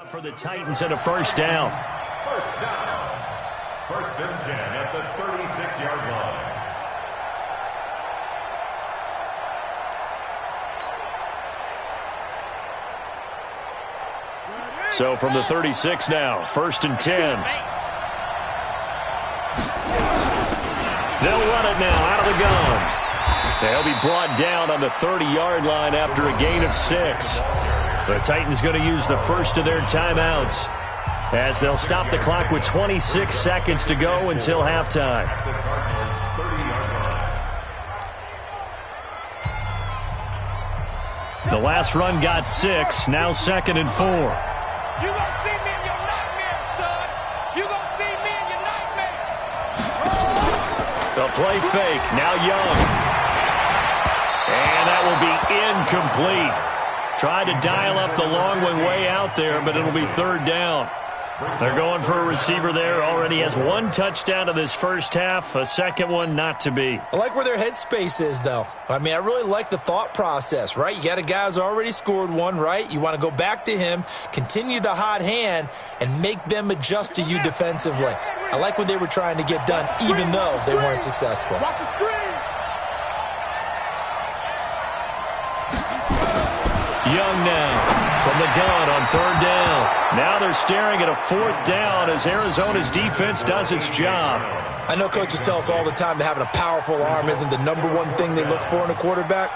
Up for the Titans and a first down. First down. First and 10 at the 36-yard line. So from the 36 now, first and 10. They'll run it now out of the gun. They'll be brought down on the 30-yard line after a gain of 6. The Titans going to use the first of their timeouts as they'll stop the clock with 26 seconds to go until halftime. The last run got 6, now second and 4. You gonna see me in your nightmare, son. You gonna see me in your nightmare. The play fake, now Young. And that will be incomplete. Tried to dial up the long one way out there, but it'll be third down. They're going for a receiver there. Already has one touchdown in this first half. A second one not to be. I like where their headspace is, though. I mean, I really like the thought process, right? You got a guy who's already scored one, right? You want to go back to him, continue the hot hand, and make them adjust to you defensively. I like what they were trying to get done, even though they weren't successful. Watch the screen. Young now from the gun on third down. Now they're staring at a fourth down as Arizona's defense does its job. I know coaches tell us all the time that having a powerful arm isn't the number one thing they look for in a quarterback.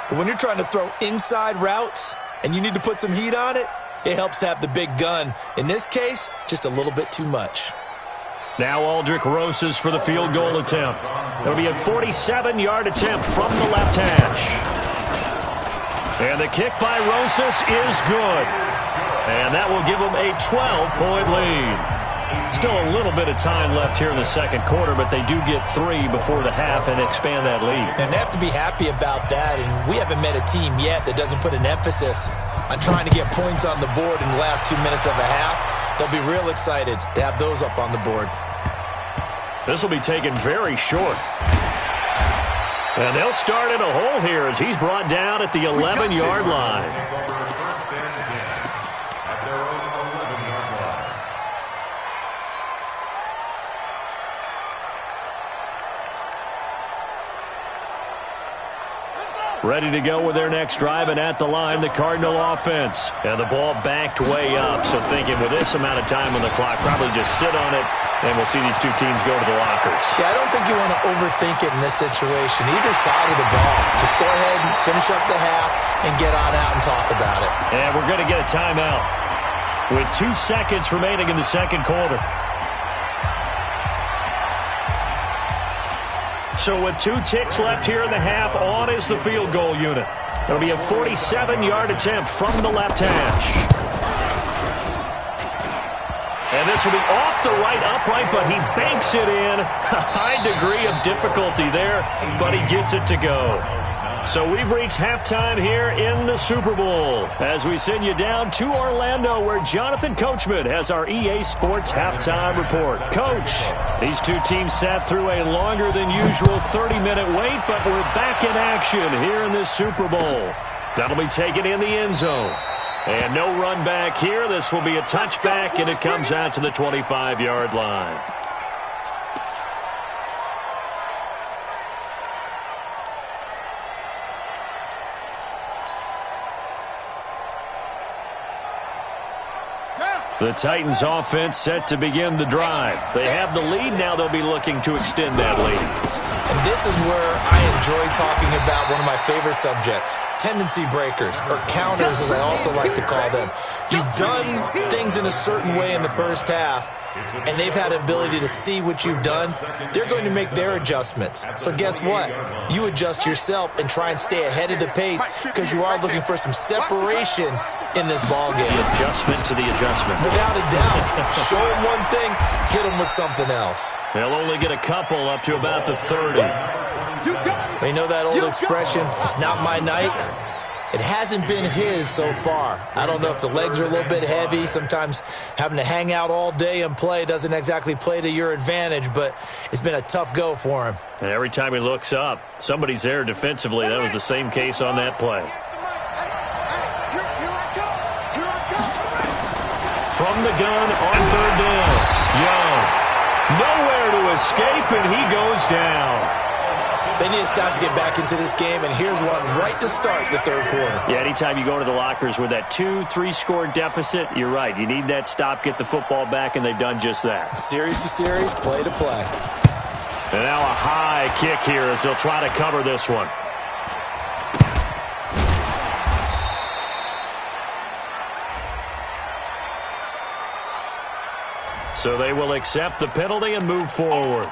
But when you're trying to throw inside routes and you need to put some heat on it, it helps have the big gun. In this case, just a little bit too much. Now Aldrich Rosas for the field goal attempt. It'll be a 47-yard attempt from the left hash. And the kick by Rosas is good. And that will give them a 12-point lead. Still a little bit of time left here in the second quarter, but they do get 3 before the half and expand that lead. And they have to be happy about that. And we haven't met a team yet that doesn't put an emphasis on trying to get points on the board in the last 2 minutes of a half. They'll be real excited to have those up on the board. This will be taken very short. And they'll start in a hole here as he's brought down at the 11-yard line. Ready to go with their next drive, and at the line, the Cardinal offense. And the ball backed way up, so thinking with this amount of time on the clock, probably just sit on it, and we'll see these two teams go to the lockers. Yeah, I don't think you want to overthink it in this situation. Either side of the ball. Just go ahead and finish up the half and get on out and talk about it. And we're going to get a timeout with 2 seconds remaining in the second quarter. So with 2 ticks left here in the half, on is the field goal unit. It'll be a 47-yard attempt from the left hash. And this will be off the right upright, but he banks it in. A high degree of difficulty there, but he gets it to go. So we've reached halftime here in the Super Bowl as we send you down to Orlando where Jonathan Coachman has our EA Sports halftime report. Coach, these two teams sat through a longer than usual 30-minute wait, but we're back in action here in this Super Bowl. That'll be taken in the end zone. And no run back here. This will be a touchback, and it comes out to the 25-yard line. The Titans offense set to begin the drive. They have the lead. Now they'll be looking to extend that lead. And this is where I enjoy talking about one of my favorite subjects, tendency breakers, or counters as I also like to call them. You've done things in a certain way in the first half, and they've had the ability to see what you've done. They're going to make their adjustments. So guess what? You adjust yourself and try and stay ahead of the pace because you are looking for some separation in this ball game. The adjustment to the adjustment. Without a doubt. Show them one thing, hit them with something else. They'll only get a couple up to about the 30. You know that old expression, it's not my night? It hasn't been his so far. I don't know if the legs are a little bit heavy. Sometimes having to hang out all day and play doesn't exactly play to your advantage, but it's been a tough go for him. And every time he looks up, somebody's there defensively. That was the same case on that play. the gun on third down. Young. Nowhere to escape, and he goes down. They need to stop to get back into this game, and here's one right to start the third quarter. Yeah, anytime you go to the lockers with that 2-3 score deficit, you're right. You need that stop, get the football back, and they've done just that. Series to series, play to play. And now a high kick here as they'll try to cover this one. So they will accept the penalty and move forward.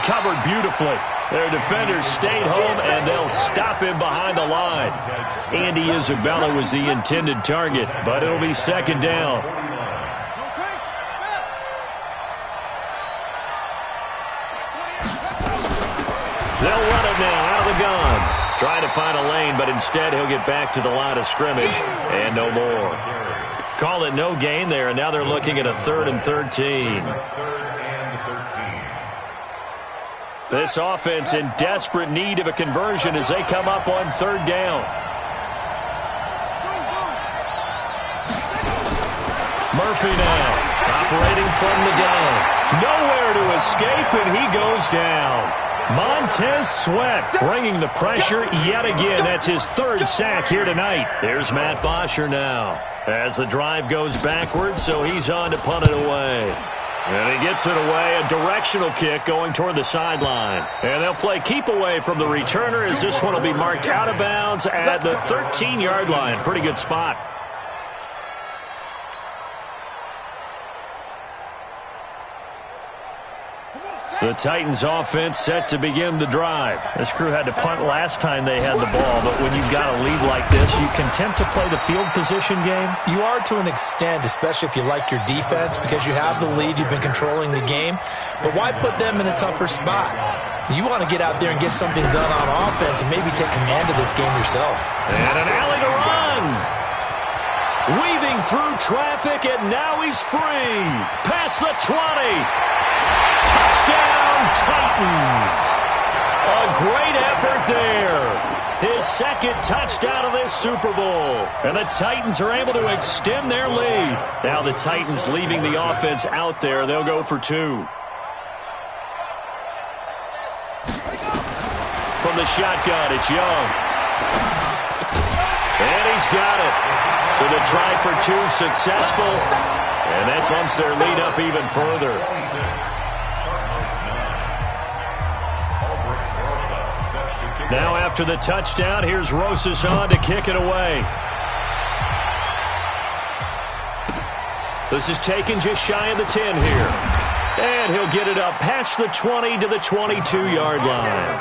Covered beautifully. Their defenders stayed home, and they'll stop him behind the line. Andy Isabella was the intended target, but it'll be second down. They'll run it now out of the gun. Trying to find a lane, but instead he'll get back to the line of scrimmage, and no more. Call it no gain there, and now they're looking at a 3rd and 13. This offense in desperate need of a conversion as they come up on third down. Murphy now, operating from the gun. Nowhere to escape, and he goes down. Montez Sweat bringing the pressure yet again. That's his 3rd sack here tonight. There's Matt Bosher now as the drive goes backwards, so he's on to punt it away. And he gets it away, a directional kick going toward the sideline. And they'll play keep away from the returner as this one will be marked out of bounds at the 13-yard line. Pretty good spot. The Titans offense set to begin the drive. This crew had to punt last time they had the ball, but when you've got a lead like this, you content to play the field position game? You are to an extent, especially if you like your defense, because you have the lead, you've been controlling the game. But why put them in a tougher spot? You want to get out there and get something done on offense and maybe take command of this game yourself. And an alley to run. Weaving through traffic, and now he's free. Past the 20. Touchdown, Titans. A great effort there. His 2nd touchdown of this Super Bowl. And the Titans are able to extend their lead. Now the Titans leaving the offense out there. They'll go for 2. From the shotgun, it's Young. And he's got it. So the try for 2 successful. And that bumps their lead up even further. Now after the touchdown, here's Rosas on to kick it away. This is taken just shy of the 10 here. And he'll get it up past the 20 to the 22-yard line.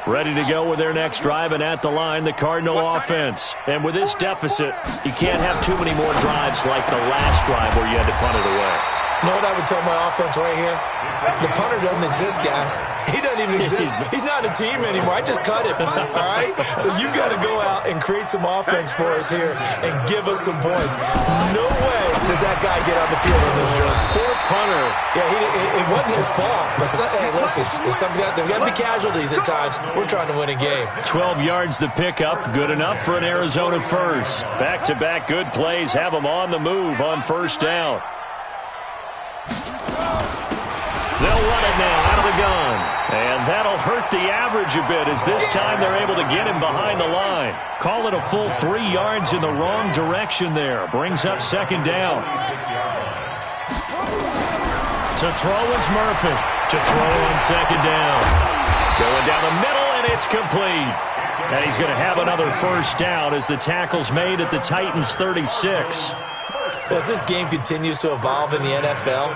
Ready to go with their next drive, and at the line, the Cardinal offense. And with this deficit, you can't have too many more drives like the last drive where you had to punt it away. You know what I would tell my offense right here? The punter doesn't exist, guys. He doesn't even exist. He's not a team anymore. I just cut him, all right? So you've got to go out and create some offense for us here and give us some points. No way does that guy get on the field on this drive. Poor punter. Yeah, it wasn't his fault. But, hey, listen, there's got to be casualties at times. We're trying to win a game. 12 yards to pick up. Good enough for an Arizona first. Back-to-back good plays have them on the move on first down. They'll run it now out of the gun. And that'll hurt the average a bit as this time they're able to get him behind the line. Call it a full 3 yards in the wrong direction there. Brings up second down. To throw is Murphy. To throw on second down. Going down the middle, and it's complete. And he's going to have another first down as the tackle's made at the Titans' 36. Well, as this game continues to evolve in the NFL,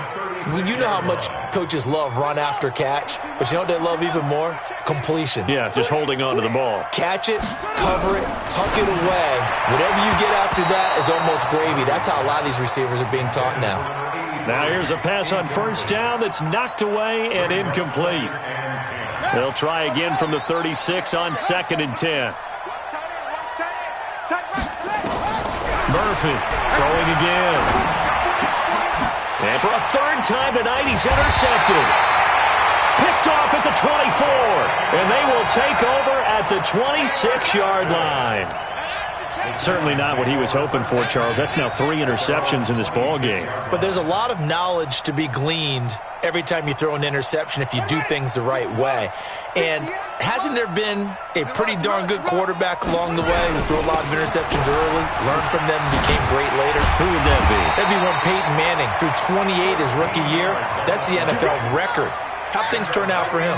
you know how much coaches love run after catch, but you know what they love even more? Completions. Yeah, just holding on to the ball. Catch it, cover it, tuck it away. Whatever you get after that is almost gravy. That's how a lot of these receivers are being taught now. Now here's a pass on first down that's knocked away and incomplete. They'll try again from the 36 on 2nd and 10. Murphy throwing again. And for a third time tonight, he's intercepted. Picked off at the 24. And they will take over at the 26-yard line. Certainly not what he was hoping for, Charles. That's now 3 interceptions in this ball game. But there's a lot of knowledge to be gleaned every time you throw an interception if you do things the right way. And hasn't there been a pretty darn good quarterback along the way who threw a lot of interceptions early, learned from them, and became great later? Who would that be? That'd be one Peyton Manning. Threw 28 his rookie year. That's the NFL record. How'd things turn out for him?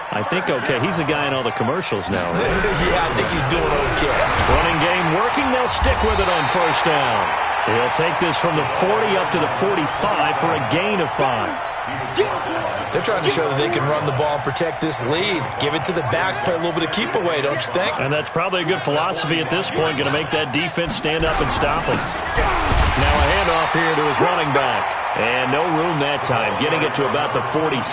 I think okay. He's the guy in all the commercials now, right? Yeah, I think he's doing okay. Running game working. They'll stick with it on first down. He'll take this from the 40 up to the 45 for a gain of 5. They're trying to show that they can run the ball and protect this lead. Give it to the backs, play a little bit of keep away, don't you think? And that's probably a good philosophy at this point. Going to make that defense stand up and stop him. Now a handoff here to his running back. And no room that time. Getting it to about the 46.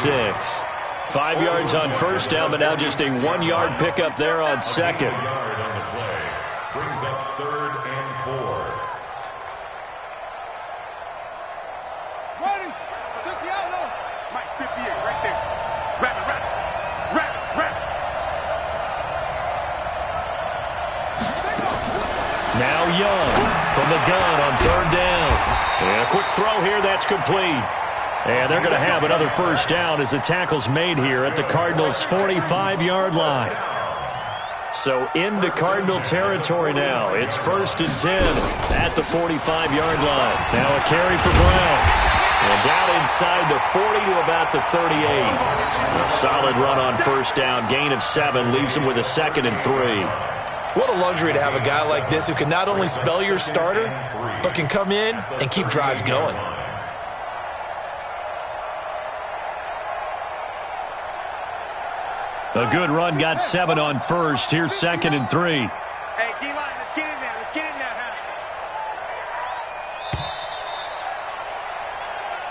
5 yards on first down, but now just a 1-yard pickup there on second. Brings up 3rd and 4. Ready? 60 out now. Mike, 58 right there. Wrap it, wrap it. Wrap it, wrap it. Now Young from the gun on 3rd down. And a quick throw here, that's complete. And they're going to have another first down as the tackle's made here at the Cardinals' 45-yard line. So into Cardinal territory now. It's 1st and 10 at the 45-yard line. Now a carry for Brown. And down inside the 40 to about the 38. A solid run on first down. Gain of 7 leaves him with a 2nd and 3. What a luxury to have a guy like this who can not only spell your starter, but can come in and keep drives going. A good run, got 7 on first. Here's 2nd and 3. Hey, D-line, let's get in there. Let's get in there,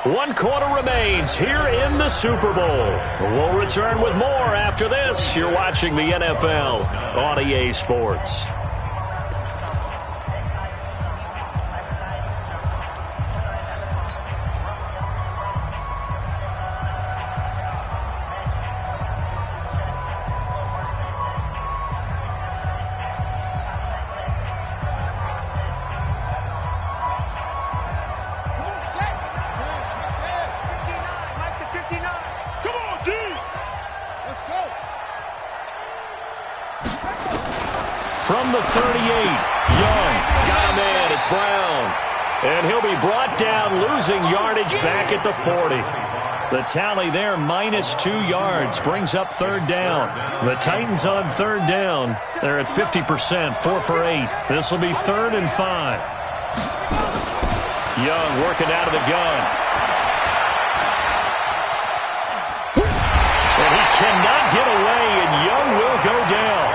huh? 1 quarter remains here in the Super Bowl. We'll return with more after this. You're watching the NFL on EA Sports. From the 38, Young got him in. It's Brown. And he'll be brought down, losing yardage back at the 40. The tally there, -2 yards, brings up 3rd down. The Titans on 3rd down. They're at 50%, 4 for 8. This will be 3rd and 5. Young working out of the gun. And he cannot get away, and Young will go down.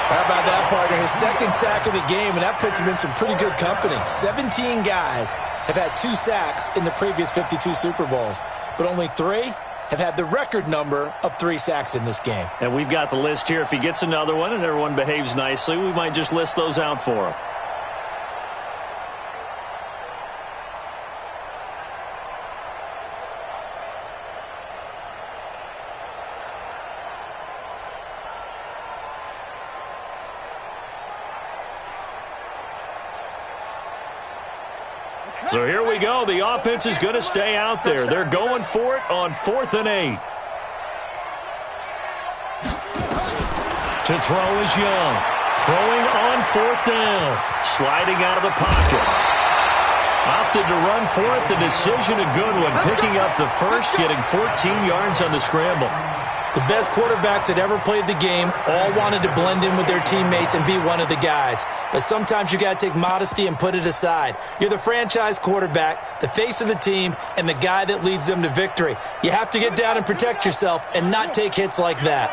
How about that, partner? His 2nd sack of the game, and that puts him in some pretty good company. 17 guys have had 2 sacks in the previous 52 Super Bowls, but only 3 have had the record number of 3 sacks in this game. And we've got the list here. If he gets another one and everyone behaves nicely, we might just list those out for him. So here we go. The offense is going to stay out there. They're going for it on 4th and 8. To throw is Young. Throwing on 4th down. Sliding out of the pocket. Opted to run for it. The decision a good one. Picking up the first, getting 14 yards on the scramble. The best quarterbacks that ever played the game all wanted to blend in with their teammates and be one of the guys. but sometimes you got to take modesty and put it aside. You're the franchise quarterback, the face of the team, and the guy that leads them to victory. You have to get down and protect yourself and not take hits like that.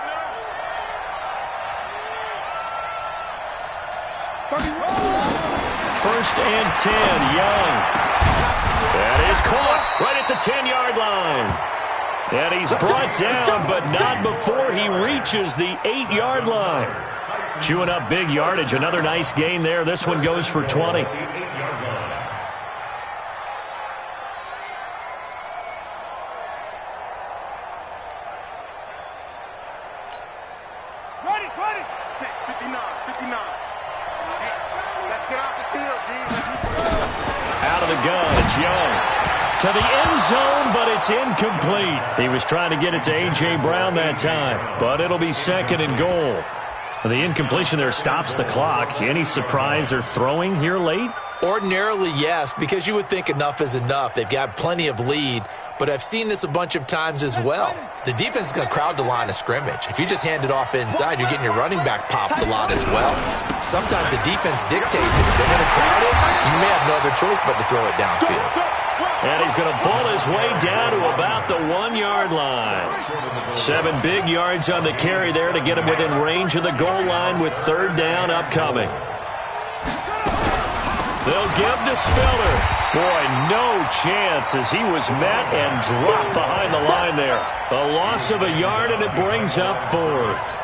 First and 10, Young. That is caught right at the 10-yard line. And he's brought down, but not before he reaches the 8-yard line. Chewing up big yardage. Another nice gain there. This one goes for 20. Ready. Check, 59. Hey, let's get off the field, D. Out of the gun, it's Young. To the end zone, but it's incomplete. He was trying to get it to A.J. Brown that time, but it'll be second and goal. The incompletion there stops the clock. Any surprise they're throwing here late? Ordinarily, yes, because you would think enough is enough. They've got plenty of lead, but I've seen this a bunch of times as well. The defense is going to crowd the line of scrimmage. If you just hand it off inside, you're getting your running back popped a lot as well. Sometimes the defense dictates it. If they're going to crowd it, you may have no other choice but to throw it downfield. And he's going to bull his way down to about the 1-yard line. 7 big yards on the carry there to get him within range of the goal line with third down upcoming. They'll give to Spiller. Boy, no chance as he was met and dropped behind the line there. A loss of a yard, and it brings up fourth.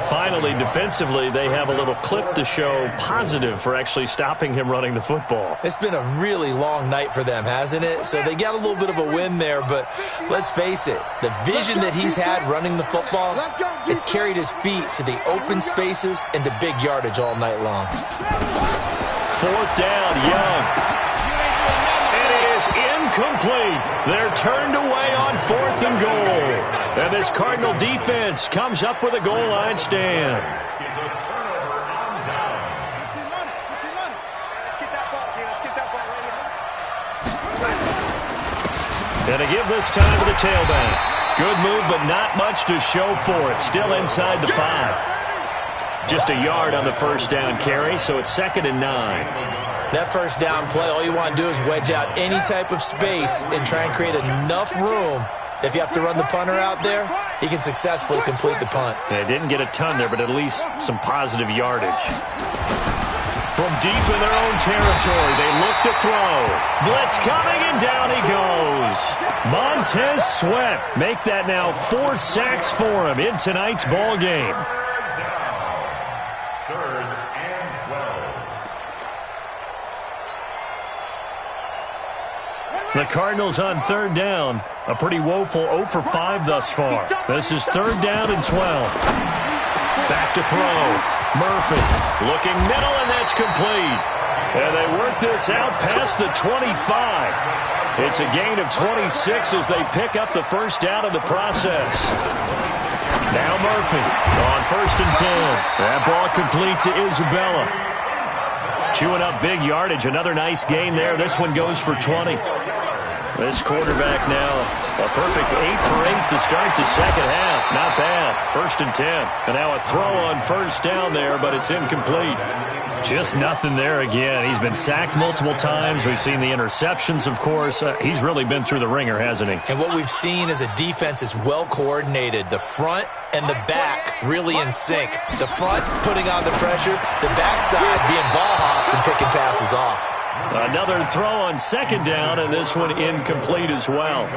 Finally, defensively, they have a little clip to show positive for actually stopping him running the football. It's been a really long night for them, hasn't it? So they got a little bit of a win there, but let's face it, the vision that he's had running the football has carried his feet to the open spaces and to big yardage all night long. Fourth down, Young. And it is incomplete. They're turned away on fourth and goal. And this Cardinal defense comes up with a goal line stand. Let's get that ball, man. Let's get that ball right here. And to give this time to the tailback. Good move, but not much to show for it. Still inside the 5. Just a yard on the first down carry, so it's 2nd and 9. That first down play, all you want to do is wedge out any type of space and try and create enough room. If you have to run the punter out there, he can successfully complete the punt. They didn't get a ton there, but at least some positive yardage. From deep in their own territory, they look to throw. Blitz coming, and down he goes. Montez Sweat make that now 4 sacks for him in tonight's ball game. The Cardinals on third down. A pretty woeful 0 for 5 thus far. This is 3rd down and 12. Back to throw. Murphy looking middle, and that's complete. And they work this out past the 25. It's a gain of 26 as they pick up the first down in the process. Now Murphy on 1st and 10. That ball complete to Isabella. Chewing up big yardage. Another nice gain there. This one goes for 20. This quarterback now, a perfect 8 for 8 to start the second half. Not bad. 1st and 10. And now a throw on first down there, but it's incomplete. Just nothing there again. He's been sacked multiple times. We've seen the interceptions, of course. He's really been through the ringer, hasn't he? And what we've seen is a defense that's well coordinated. The front and the back really in sync. The front putting on the pressure, the backside being ball hawks and picking passes off. Another throw on 2nd down, and this one incomplete as well.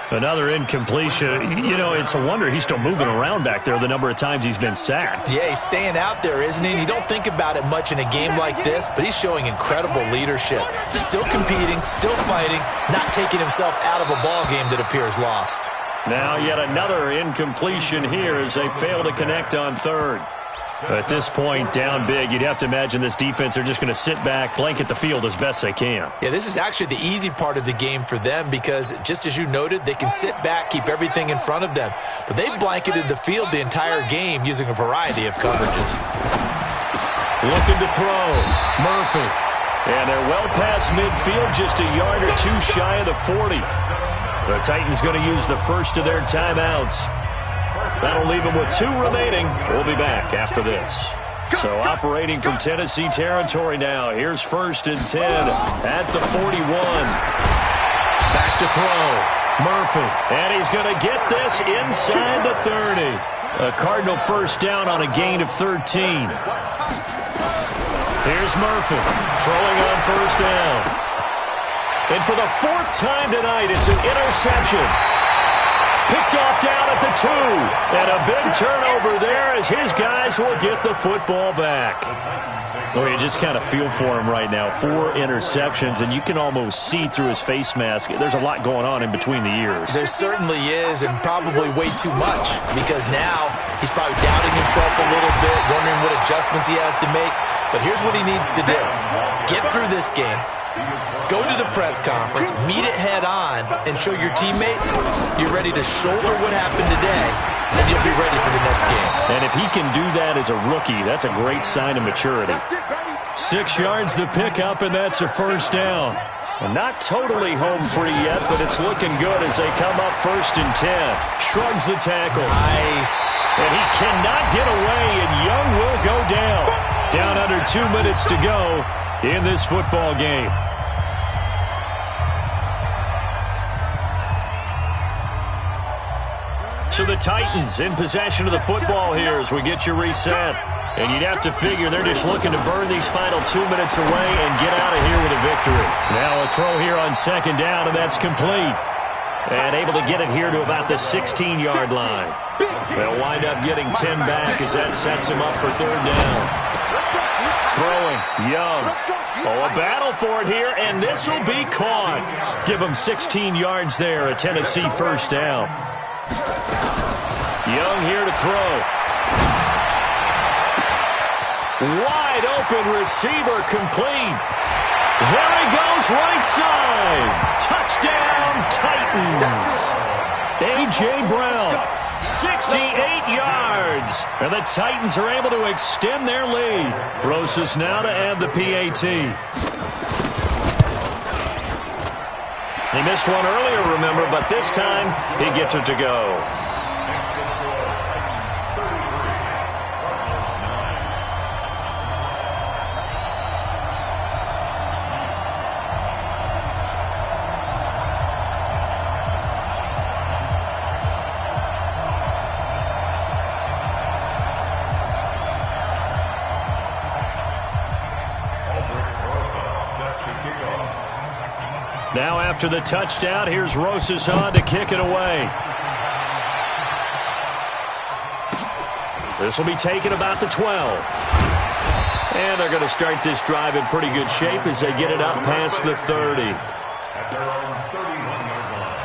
Another incompletion. You know, it's a wonder he's still moving around back there the number of times he's been sacked. Yeah, he's staying out there, isn't he? You don't think about it much in a game like this, but he's showing incredible leadership. Still competing, still fighting, not taking himself out of a ball game that appears lost. Now yet another incompletion here as they fail to connect on 3rd. At this point, down big, you'd have to imagine this defense are just going to sit back, blanket the field as best they can. Yeah, this is actually the easy part of the game for them because, just as you noted, they can sit back, keep everything in front of them. But they've blanketed the field the entire game using a variety of coverages. Looking to throw. Murphy. And they're well past midfield, just a yard or 2 shy of the 40. The Titans going to use the first of their timeouts. That'll leave them with 2 remaining. We'll be back after this. So operating from Tennessee territory now. Here's 1st and 10 at the 41. Back to throw. Murphy. And he's going to get this inside the 30. A Cardinal first down on a gain of 13. Here's Murphy throwing on 1st down. And for the 4th time tonight, it's an interception. Picked off down at the 2. And a big turnover there as his guys will get the football back. Oh, you just kind of feel for him right now. 4 interceptions, and you can almost see through his face mask. There's a lot going on in between the ears. There certainly is, and probably way too much, because now he's probably doubting himself a little bit, wondering what adjustments he has to make. But here's what he needs to do. Get through this game. Go to the press conference, meet it head on, and show your teammates you're ready to shoulder what happened today, and you'll be ready for the next game. And if he can do that as a rookie, that's a great sign of maturity. 6 yards the pickup, and that's a 1st down. And not totally home free yet, but it's looking good as they come up 1st and 10. Shrugs the tackle. Nice. And he cannot get away, and Young will go down. Down under 2 minutes to go in this football game. So the Titans in possession of the football here as we get you reset. And you'd have to figure they're just looking to burn these final 2 minutes away and get out of here with a victory. Now a throw here on 2nd down, and that's complete. And able to get it here to about the 16-yard line. They'll wind up getting 10 back as that sets him up for 3rd down. Throwing, Young. Oh, a battle for it here, and this will be caught. Give him 16 yards there, a Tennessee 1st down. Young here to throw. Wide open receiver complete. There he goes, right side. Touchdown, Titans. A.J. Brown, 68 yards. And the Titans are able to extend their lead. Rosas now to add the PAT. He missed one earlier, remember, but this time he gets it to go. Now after the touchdown, here's Rosas on to kick it away. This will be taken about the 12. And they're going to start this drive in pretty good shape as they get it up past the 30. At their own 31-yard line.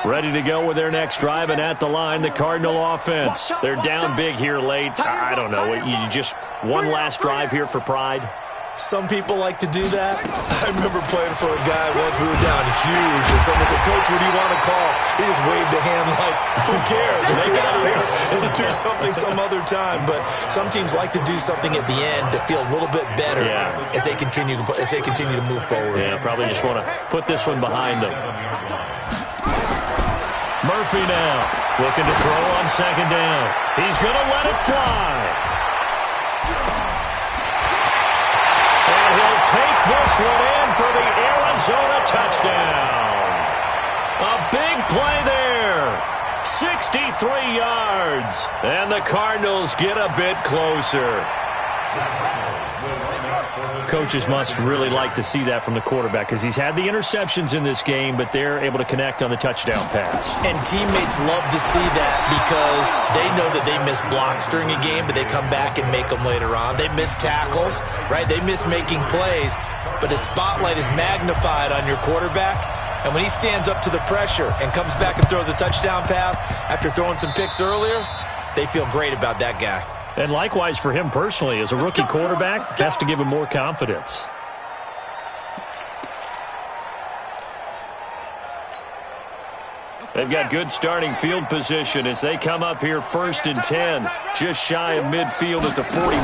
Ready to go with their next drive, and at the line, the Cardinal offense. They're down big here late. I don't know. You just one last drive here for pride? Some people like to do that. I remember playing for a guy once. We were down huge, and someone said, "Coach, what do you want to call?" He just waved a hand like, "Who cares? Let's get out of here and do something some other time." But some teams like to do something at the end to feel a little bit better as they continue to move forward. Yeah, probably just want to put this one behind them. Murphy now looking to throw on 2nd down. He's going to let it fly. And he'll take this one in for the Arizona touchdown. A big play there. 63 yards. And the Cardinals get a bit closer. Coaches must really like to see that from the quarterback because he's had the interceptions in this game, but they're able to connect on the touchdown pass. And teammates love to see that because they know that they miss blocks during a game, but they come back and make them later on. They miss tackles, right? They miss making plays, but the spotlight is magnified on your quarterback. And when he stands up to the pressure and comes back and throws a touchdown pass after throwing some picks earlier, they feel great about that guy. And likewise for him personally, as a rookie quarterback, has to give him more confidence. They've got good starting field position as they come up here 1st and 10, just shy of midfield at the 49.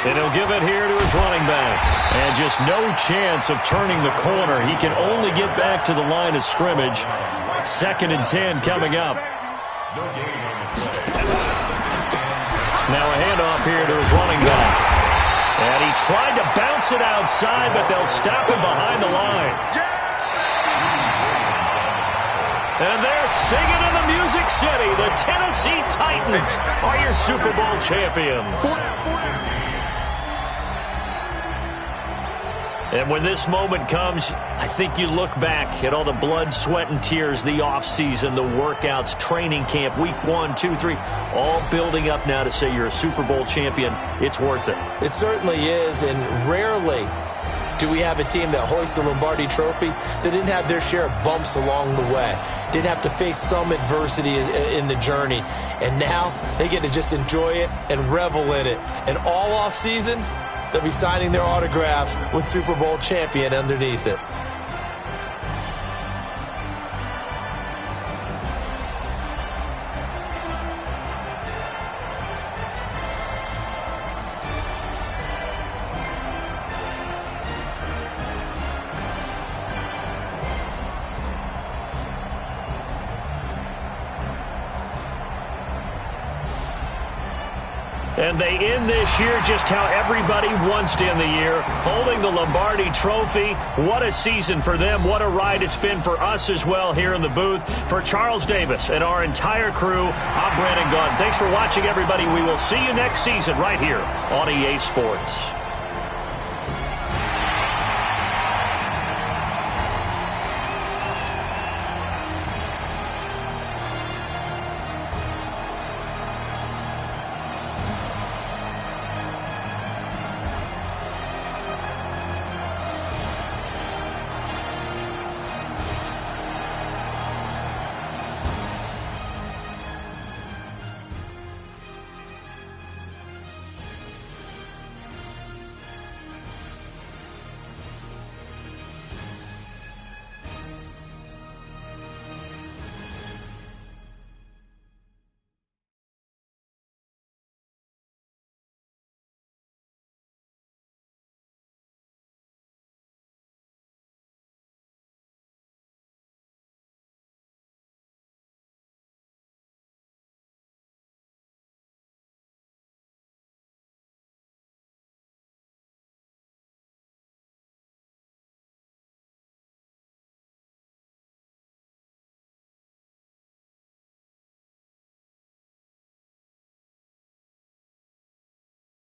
And he'll give it here to his running back. And just no chance of turning the corner. He can only get back to the line of scrimmage. 2nd and 10 coming up. No gain on the play. Now a handoff here to his running back. And he tried to bounce it outside, but they'll stop him behind the line. And they're singing in the Music City. The Tennessee Titans are your Super Bowl champions. And when this moment comes, I think you look back at all the blood, sweat, and tears, the offseason, the workouts, training camp, week 1, 2, 3, all building up now to say you're a Super Bowl champion. It's worth it. It certainly is, and rarely do we have a team that hoists the Lombardi Trophy that didn't have their share of bumps along the way, didn't have to face some adversity in the journey, and now they get to just enjoy it and revel in it. And all offseason, they'll be signing their autographs with Super Bowl champion underneath it. And they end this year just how everybody wants to end the year, holding the Lombardi Trophy. What a season for them. What a ride it's been for us as well here in the booth. For Charles Davis and our entire crew, I'm Brandon Gunn. Thanks for watching, everybody. We will see you next season right here on EA Sports.